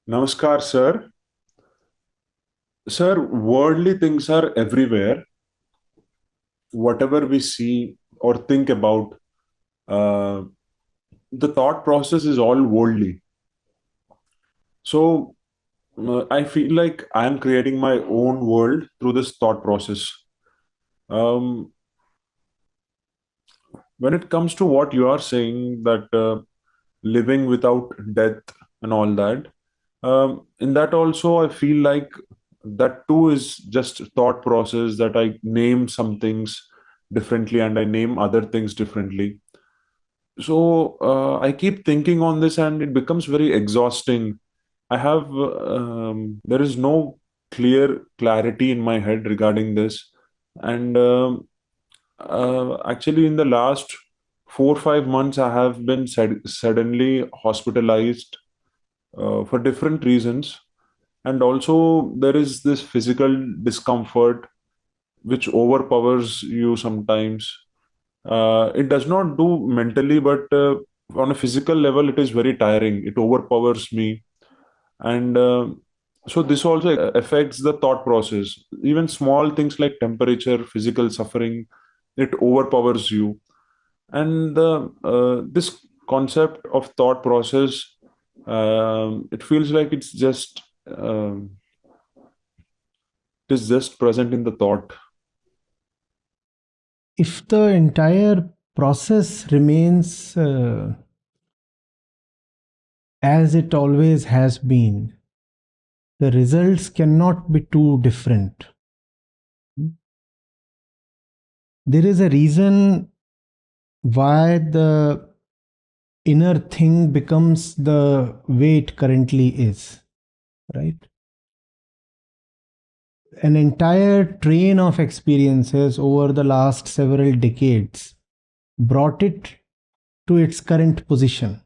Namaskar, sir. Sir, worldly things are everywhere. Whatever we see or think about, uh, the thought process is all worldly. So, I feel like I am creating my own world through this thought process. Um, when it comes to what you are saying, that living without death and all that, in that also, I feel like that too is just thought process that I name some things differently and I name other things differently. So I keep thinking on this and it becomes very exhausting. There is no clear clarity in my head regarding this. And actually, in the last 4 or 5 months, I have been suddenly hospitalized for different reasons. And also, there is this physical discomfort which overpowers you sometimes. It does not do mentally, but on a physical level, it is very tiring. It overpowers me. And so, this also affects the thought process. Even small things like temperature, physical suffering, it overpowers you. And this concept of thought process, it feels like it is just present in the thought. If the entire process remains as it always has been, the results cannot be too different. There is a reason why the inner thing becomes the way it currently is, right? An entire train of experiences over the last several decades brought it to its current position.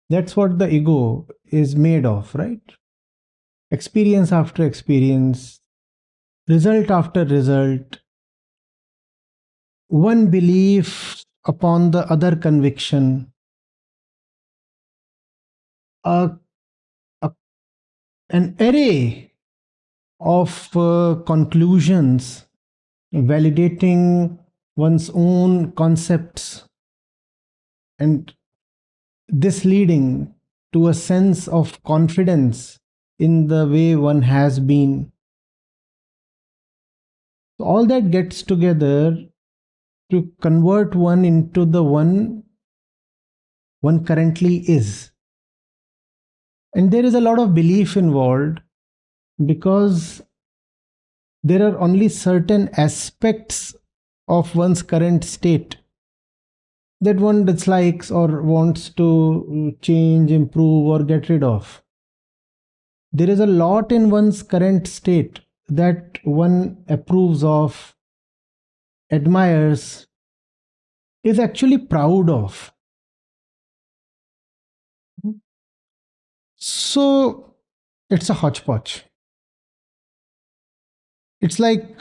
That's what the ego is made of, right? Experience after experience, result after result, one belief upon the other conviction, a, a, an array of conclusions validating one's own concepts, and this leading to a sense of confidence in the way one has been. So all that gets together to convert one into the one currently is. And there is a lot of belief involved because there are only certain aspects of one's current state that one dislikes or wants to change, improve, or get rid of. There is a lot in one's current state that one approves of, admires, is actually proud of. So it's a hodgepodge. It's like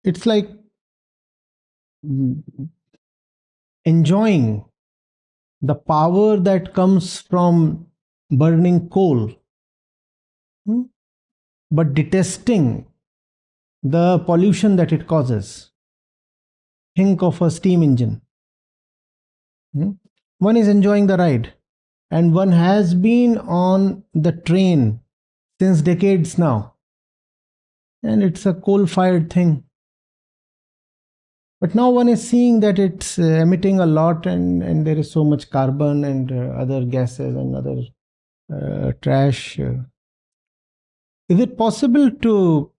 it's like mm, enjoying the power that comes from burning coal, hmm, but detesting the pollution that it causes. Think of a steam engine. hmm. One is enjoying the ride, and one has been on the train since decades now, and it's a coal fired thing. But now one is seeing that it's emitting a lot, and there is so much carbon and other gases and other trash. Is it possible to?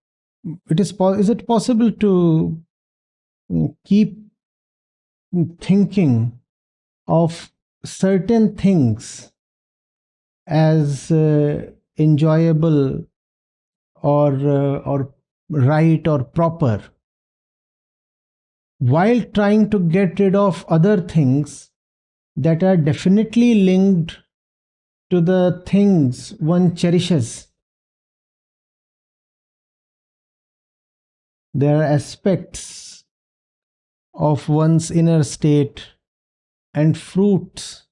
Is it possible to keep thinking of certain things as enjoyable or right or proper, while trying to get rid of other things that are definitely linked to the things one cherishes? There are aspects of one's inner state and fruits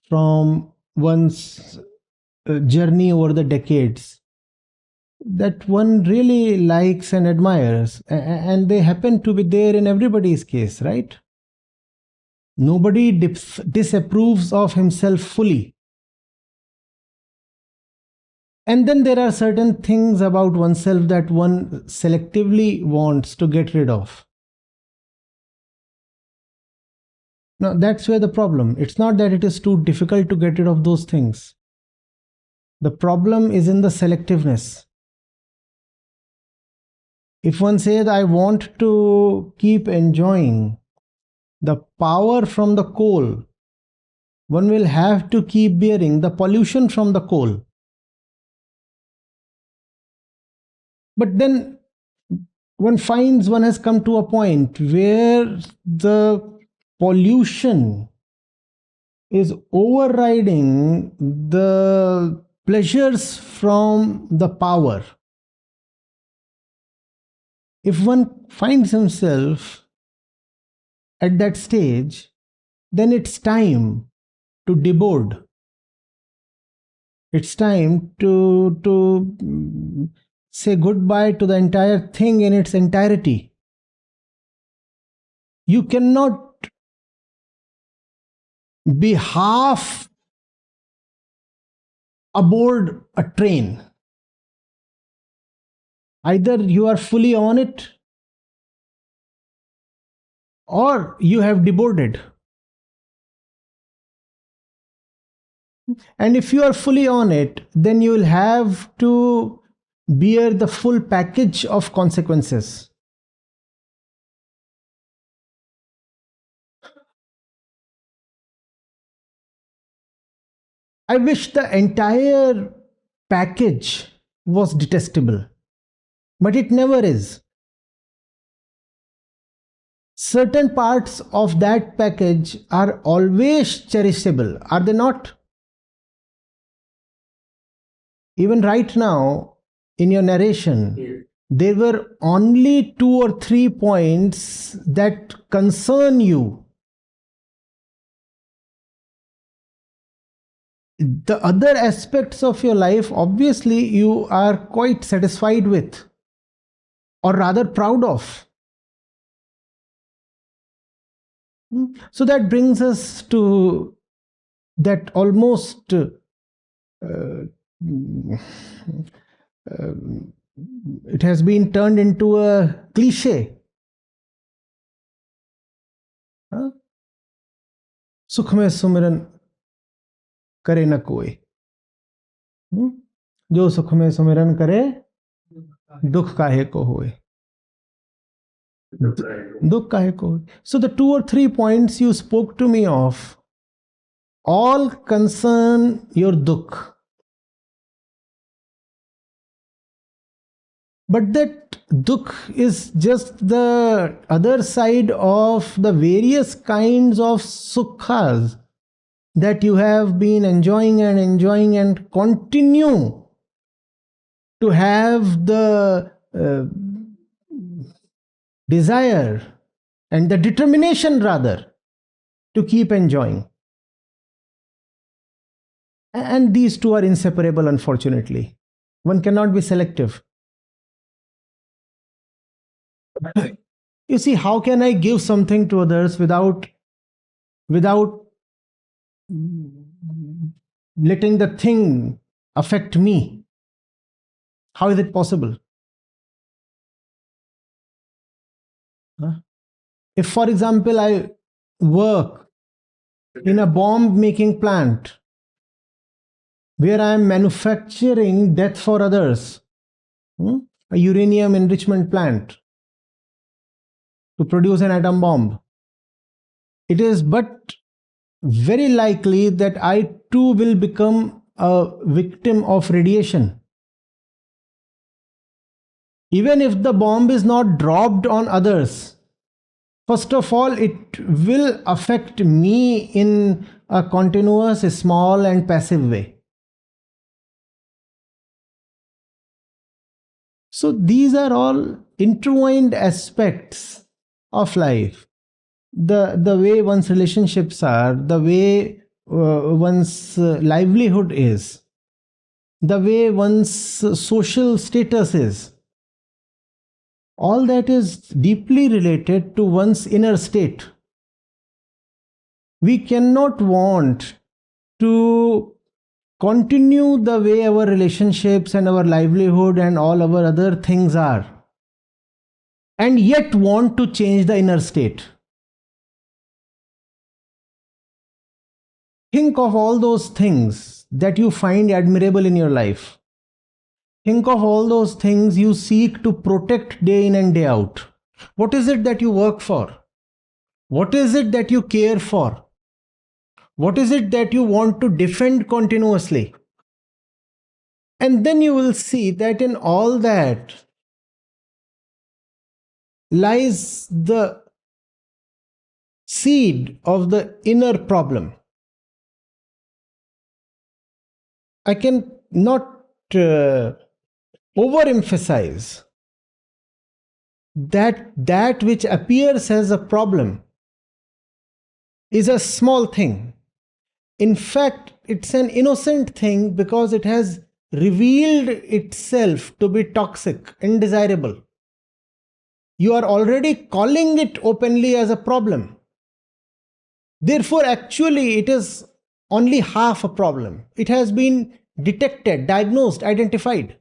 from one's journey over the decades that one really likes and admires, and they happen to be there in everybody's case, right? Nobody disapproves of himself fully. And then there are certain things about oneself that one selectively wants to get rid of. Now, that's where the problem. It's not that it is too difficult to get rid of those things. The problem is in the selectiveness. If one says, I want to keep enjoying the power from the coal, one will have to keep bearing the pollution from the coal. But then one finds one has come to a point where the pollution is overriding the pleasures from the power. If one finds himself at that stage, then it's time to deboard. It's time to say goodbye to the entire thing in its entirety. You cannot be half aboard a train. Either you are fully on it or you have deboarded. And if you are fully on it, then you will have to bear the full package of consequences. I wish the entire package was detestable, but it never is. Certain parts of that package are always cherishable, are they not? Even right now, in your narration, there were only 2 or 3 points that concern you. The other aspects of your life, obviously, you are quite satisfied with, or rather proud of. So that brings us to that almost it has been turned into a cliche. सुख में सुमिरन करे न कोई, जो सुख में सुमिरन करे दुख काहे को होए. Dukh kahe ko. So the 2 or 3 points you spoke to me of all concern your dukh. But that dukh is just the other side of the various kinds of sukhas that you have been enjoying and continue to have the desire and the determination rather to keep enjoying. And these two are inseparable, unfortunately. One cannot be selective. You see, how can I give something to others without letting the thing affect me? How is it possible? If, for example, I work in a bomb making plant where I am manufacturing death for others, a uranium enrichment plant to produce an atom bomb, it is but very likely that I too will become a victim of radiation. Even if the bomb is not dropped on others, first of all, it will affect me in a continuous, small, and passive way. So these are all intertwined aspects of life. The way one's relationships are, the way one's livelihood is, the way one's social status is, all that is deeply related to one's inner state. We cannot want to continue the way our relationships and our livelihood and all our other things are, and yet want to change the inner state. Think of all those things that you find admirable in your life. Think of all those things you seek to protect day in and day out. What is it that you work for? What is it that you care for? What is it that you want to defend continuously? And then you will see that in all that lies the seed of the inner problem. I can not overemphasize that which appears as a problem is a small thing. In fact, it's an innocent thing because it has revealed itself to be toxic, undesirable. You are already calling it openly as a problem. Therefore, actually, it is only half a problem. It has been detected, diagnosed, identified.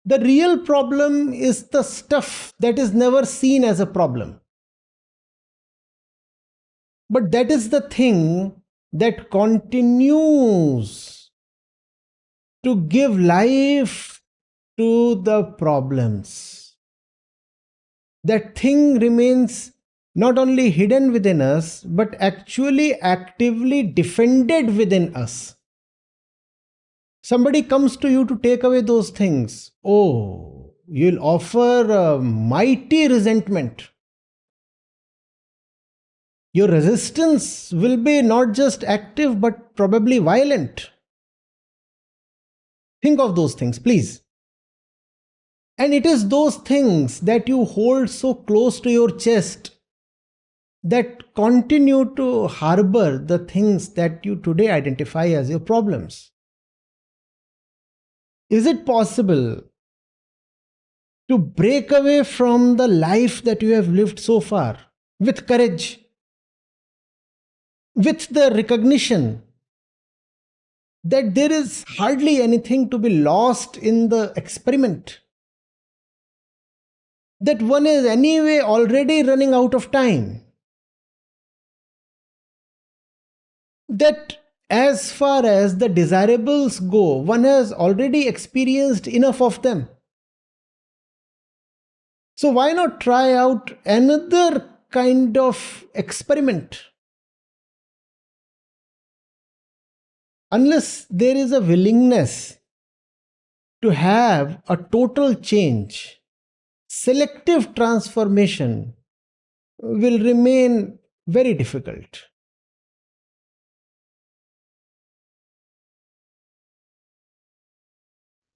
The real problem is the stuff that is never seen as a problem. But that is the thing that continues to give life to the problems. That thing remains not only hidden within us, but actually actively defended within us. Somebody comes to you to take away those things. Oh, you'll offer a mighty resentment. Your resistance will be not just active but probably violent. Think of those things, please. And it is those things that you hold so close to your chest that continue to harbor the things that you today identify as your problems. Is it possible to break away from the life that you have lived so far with courage, with the recognition that there is hardly anything to be lost in the experiment, that one is anyway already running out of time, that as far as the desirables go, one has already experienced enough of them? So why not try out another kind of experiment? Unless there is a willingness to have a total change, selective transformation will remain very difficult.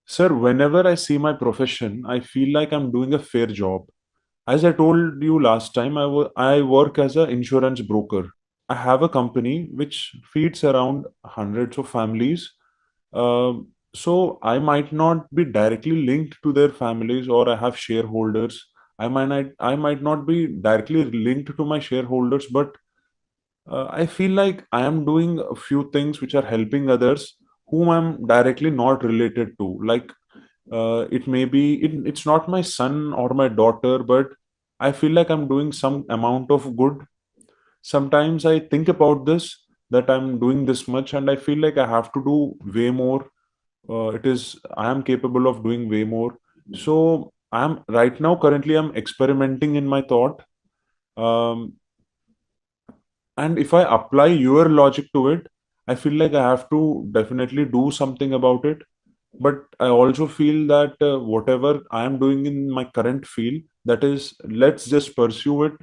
Sir, whenever I see my profession, I feel like I'm doing a fair job. As I told you last time, I work as an insurance broker. I have a company which feeds around hundreds of families. So I might not be directly linked to their families, or I have shareholders. I might not be directly linked to my shareholders, but I feel like I am doing a few things which are helping others whom I'm directly not related to. Like it may be it's not my son or my daughter, but I feel like I'm doing some amount of good. Sometimes I think about this, that I'm doing this much, and I feel like I have to do way more. I am capable of doing way more. So I'm right now currently I'm experimenting in my thought. Um, and if I apply your logic to it, I feel like I have to definitely do something about it. But I also feel that whatever I am doing in my current field, that is, let's just pursue it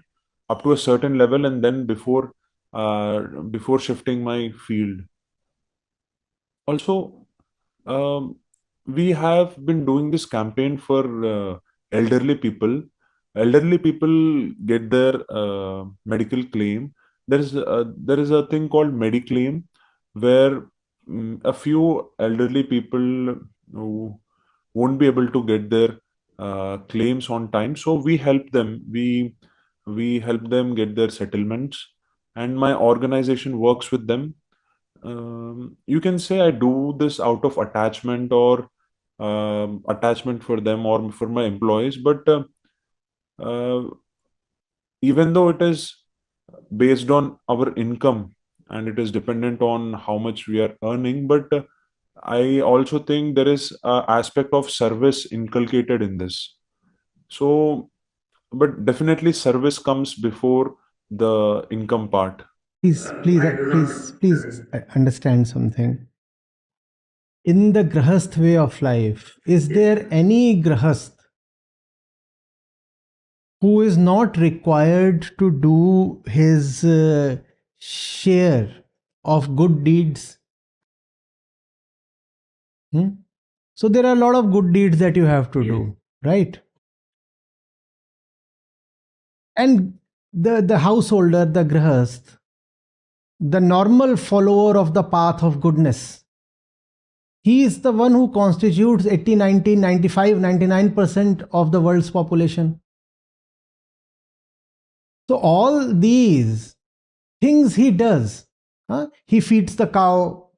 up to a certain level, and then before shifting my field. Also, um, we have been doing this campaign for elderly people. Elderly people get their medical claim. there is a thing called mediclaim, where a few elderly people who won't be able to get their claims on time, so we help them. We help them get their settlements, and my organization works with them. You can say I do this out of attachment, or attachment for them or for my employees, but uh, even though it is based on our income and it is dependent on how much we are earning, but I also think there is a aspect of service inculcated in this. So, but definitely service comes before the income part. Please understand something. In the grahast way of life, is there any grahast who is not required to do his share of good deeds? Hmm? So there are a lot of good deeds that you have to do, right? And the householder, the grahast, the normal follower of the path of goodness, he is the one who constitutes 80, 90, 95, 99% of the world's population. So all these things he does, he feeds the cow,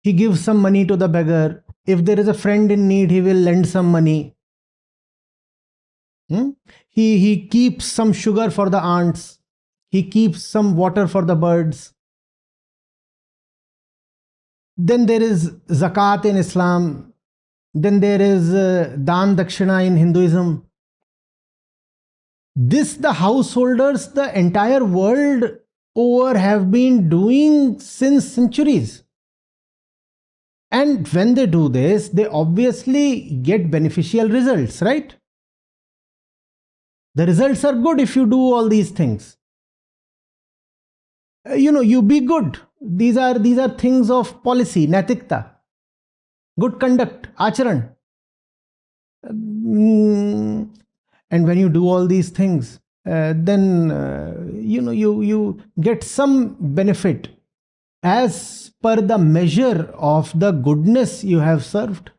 he gives some money to the beggar. If there is a friend in need, he will lend some money. Hmm? He keeps some sugar for the ants. He keeps some water for the birds. Then there is zakat in Islam. Then there is dan dakshina in Hinduism. This the householders, the entire world over have been doing since centuries. And when they do this, they obviously get beneficial results, right? The results are good if you do all these things. You be good. These are things of policy, naitikta, good conduct, acharan. And when you do all these things, then you get some benefit as per the measure of the goodness you have served.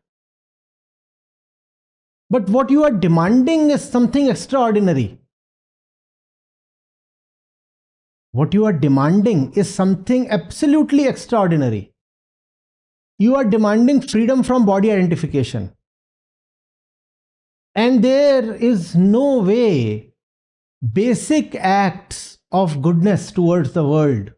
But what you are demanding is something extraordinary. What you are demanding is something absolutely extraordinary. You are demanding freedom from body identification. And there is no way basic acts of goodness towards the world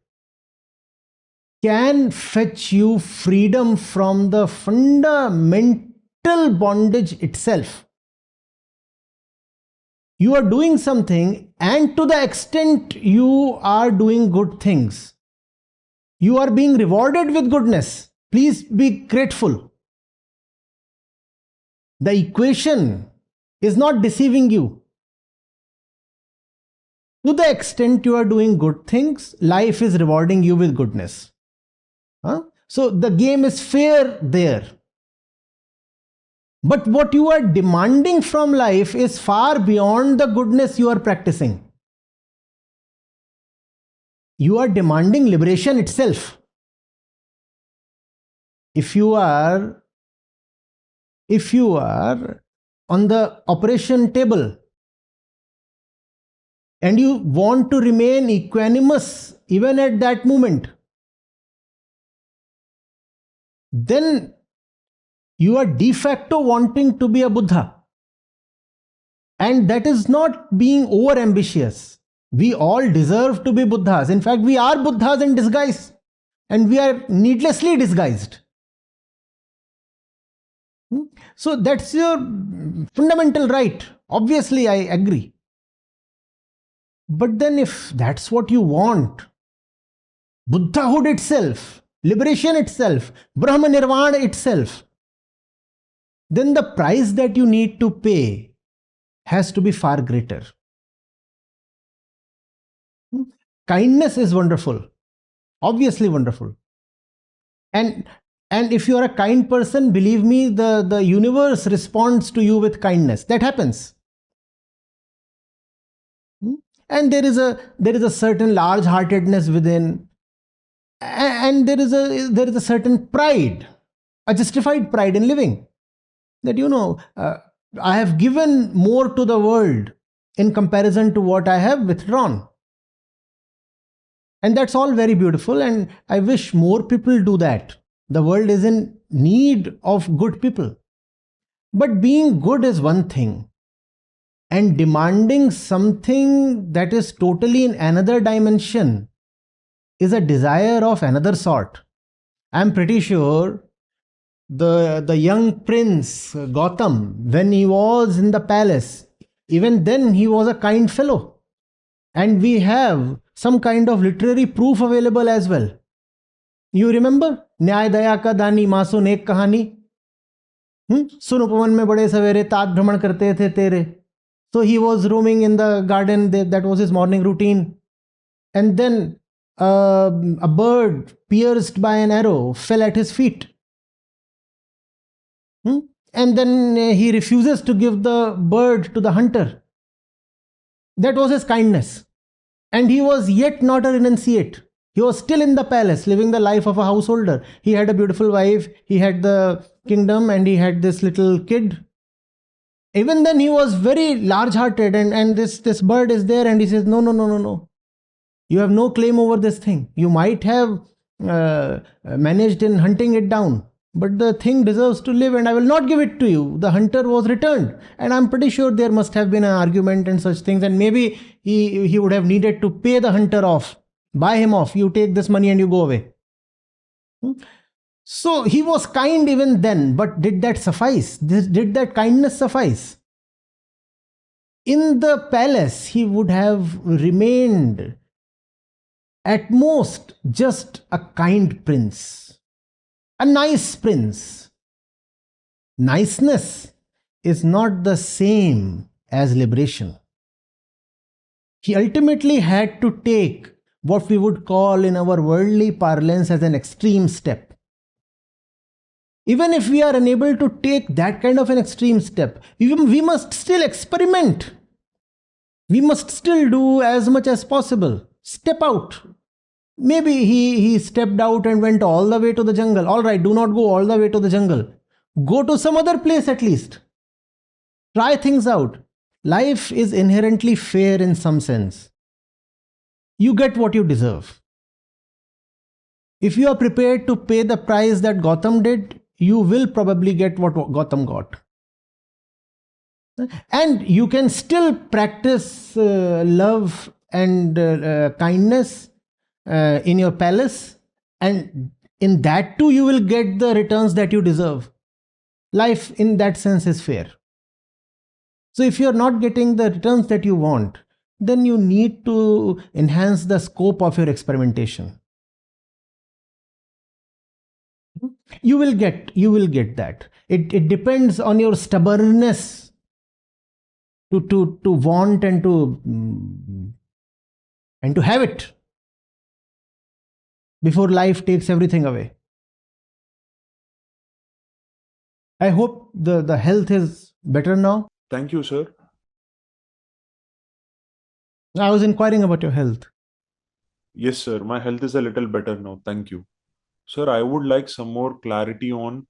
can fetch you freedom from the fundamental bondage itself. You are doing something, and to the extent you are doing good things, you are being rewarded with goodness. Please be grateful. The equation is not deceiving you. To the extent you are doing good things, life is rewarding you with goodness. So the game is fair there. But what you are demanding from life is far beyond the goodness you are practicing. You are demanding liberation itself. If you are on the operation table and you want to remain equanimous even at that moment, then you are de facto wanting to be a Buddha. And that is not being over ambitious. We all deserve to be Buddhas. In fact, we are Buddhas in disguise, and we are needlessly disguised. So that's your fundamental right. Obviously, I agree. But then, if that's what you want, Buddhahood itself, liberation itself, Brahma Nirvana itself, then the price that you need to pay has to be far greater. Kindness is wonderful, obviously wonderful. And if you are a kind person, believe me, the universe responds to you with kindness. That happens. And there is a certain large heartedness within, and there is a certain pride, a justified pride in living, that I have given more to the world in comparison to what I have withdrawn. And that's all very beautiful, and I wish more people do that. The world is in need of good people. But being good is one thing, and demanding something that is totally in another dimension is a desire of another sort. I'm pretty sure the young prince Gotham, when he was in the palace, even then he was a kind fellow. And we have some kind of literary proof available as well. You remember न्याय दया का दानी मासून एक कहानी. सुन उपवन में बड़े सवेरे तात भ्रमण करते थे तेरे. So he was roaming in the garden, that was his morning routine. And then a bird pierced by an arrow fell at his feet. And then he refuses to give the bird to the hunter. That was his kindness. And he was yet not a renunciate. He was still in the palace, living the life of a householder. He had a beautiful wife, he had the kingdom, and he had this little kid. Even then, he was very large hearted, and this bird is there, and he says, No, no, no, no, no. You have no claim over this thing. You might have managed in hunting it down, but the thing deserves to live, and I will not give it to you. The hunter was returned, and I'm pretty sure there must have been an argument and such things, and maybe he would have needed to pay the hunter off, buy him off. You take this money and you go away. So he was kind even then, but did that suffice? Did that kindness suffice? In the palace, he would have remained at most just a kind prince, a nice prince. Niceness is not the same as liberation. He ultimately had to take what we would call in our worldly parlance as an extreme step. Even if we are unable to take that kind of an extreme step, we must still experiment. We must still do as much as possible. Step out. Maybe he stepped out and went all the way to the jungle. All right, do not go all the way to the jungle. Go to some other place at least. Try things out. Life is inherently fair in some sense. You get what you deserve. If you are prepared to pay the price that Gotham did, you will probably get what Gotham got. And you can still practice love and kindness in your palace, and in that too you will get the returns that you deserve. Life in that sense is fair. So if you are not getting the returns that you want, then you need to enhance the scope of your experimentation. You will get that. It depends on your stubbornness to want and to have it before life takes everything away. I hope the health is better now. Thank you, sir. I was inquiring about your health. Yes, sir. My health is a little better now. Thank you. Sir, I would like some more clarity on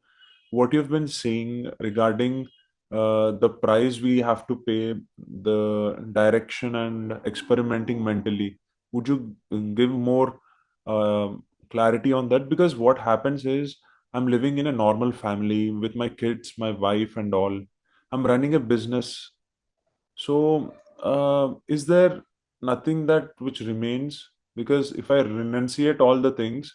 what you've been saying regarding the price we have to pay, the direction, and experimenting mentally. Would you give more clarity on that? Because what happens is I'm living in a normal family with my kids, my wife, and all. I'm running a business. So, is there nothing that which remains? Because if I renunciate all the things,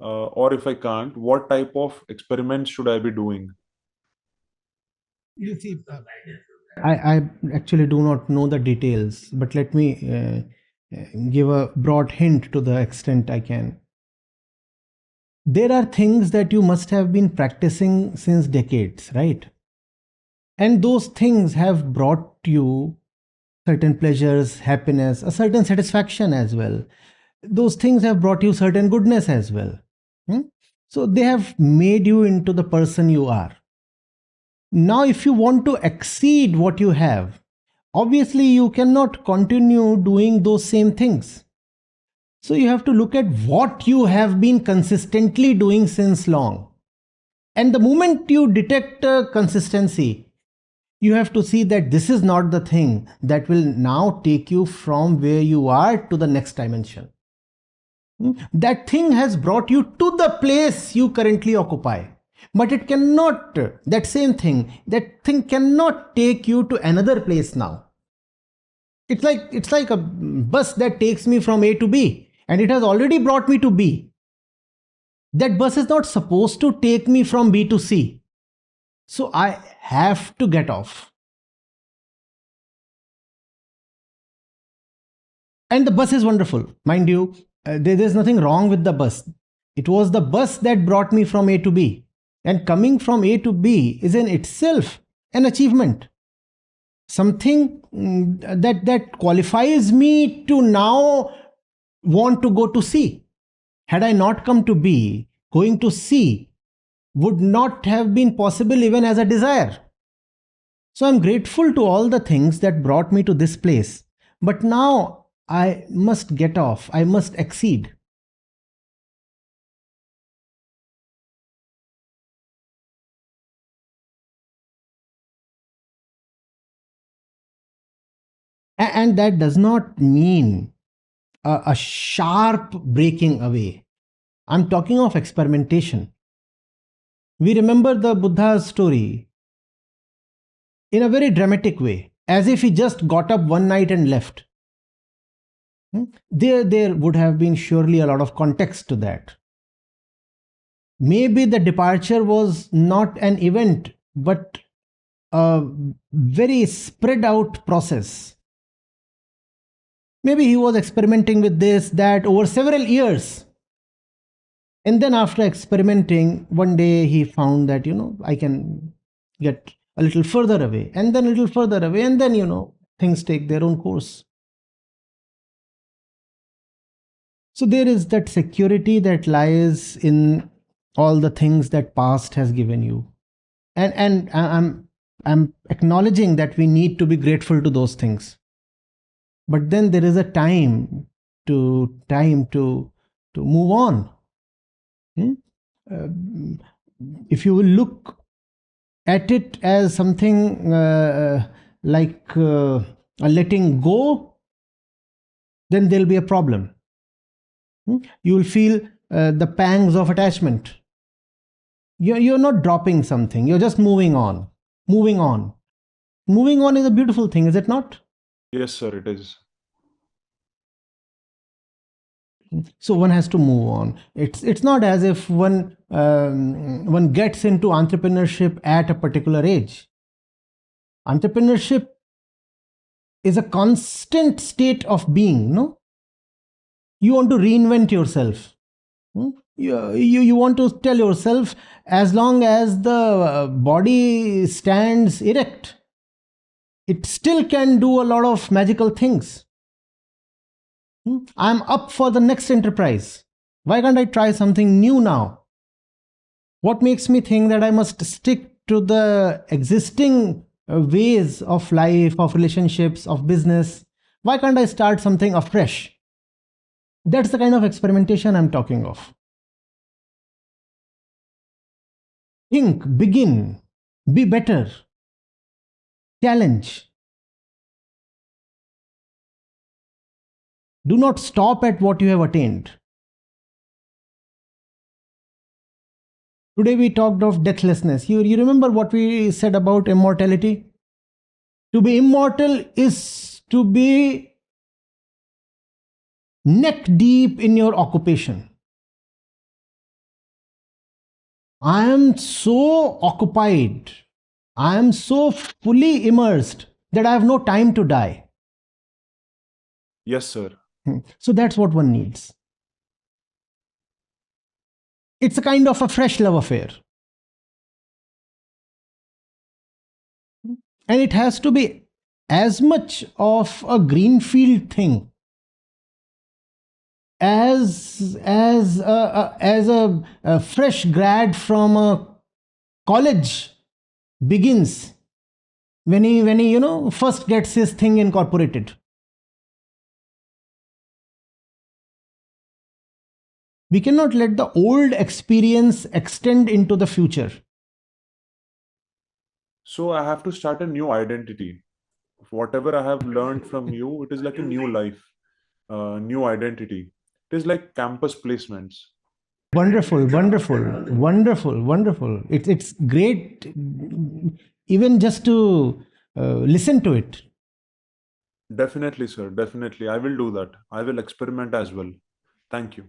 or if I can't, what type of experiments should I be doing? You see, I actually do not know the details, but let me give a broad hint to the extent I can. There are things that you must have been practicing since decades, right? And those things have brought you certain pleasures, happiness, a certain satisfaction as well. Those things have brought you certain goodness as well. So they have made you into the person you are. Now, if you want to exceed what you have, obviously you cannot continue doing those same things. So you have to look at what you have been consistently doing since long. And the moment you detect a consistency, you have to see that this is not the thing that will now take you from where you are to the next dimension. That thing has brought you to the place you currently occupy. But it cannot, that thing cannot take you to another place now. It's like a bus that takes me from A to B, and it has already brought me to B. That bus is not supposed to take me from B to C. So I have to get off. And the bus is wonderful, mind you. There's nothing wrong with the bus. It was the bus that brought me from A to B. And coming from A to B is in itself an achievement. Something that qualifies me to now want to go to C. Had I not come to B, going to C would not have been possible even as a desire. So I'm grateful to all the things that brought me to this place. But now I must get off, I must exceed. And that does not mean a sharp breaking away. I'm talking of experimentation. We remember the Buddha's story in a very dramatic way, as if he just got up one night and left. There would have been surely a lot of context to that. Maybe the departure was not an event, but a very spread out process. Maybe he was experimenting with this, that over several years. And then after experimenting, one day he found that, I can get a little further away, and then a little further away, and then, things take their own course. So there is that security that lies in all the things that past has given you. And I'm acknowledging that we need to be grateful to those things. But then there is a time to move on. If you will look at it as something like a letting go, then there'll be a problem. You will feel the pangs of attachment. You're not dropping something, you're just moving on. Moving on. Moving on is a beautiful thing, is it not? Yes, sir, it is. So one has to move on. It's not as if one gets into entrepreneurship at a particular age. Entrepreneurship is a constant state of being, no? You want to reinvent yourself. You want to tell yourself, as long as the body stands erect, it still can do a lot of magical things. I'm up for the next enterprise. Why can't I try something new now? What makes me think that I must stick to the existing ways of life, of relationships, of business? Why can't I start something afresh? That's the kind of experimentation I'm talking of. Think, begin, be better, challenge. Do not stop at what you have attained. Today we talked of deathlessness. You remember what we said about immortality? To be immortal is to be neck deep in your occupation. I am so occupied, I am so fully immersed that I have no time to die. Yes, sir. So that's what one needs. It's a kind of a fresh love affair. And it has to be as much of a greenfield thing as a fresh grad from a college begins when he first gets his thing incorporated. We cannot let the old experience extend into the future. So I have to start a new identity. Whatever I have learned from you, it is like a new life, new identity. It is like campus placements. Wonderful, wonderful, wonderful, wonderful. It's great, even just to listen to it. Definitely, sir. Definitely. I will do that. I will experiment as well. Thank you.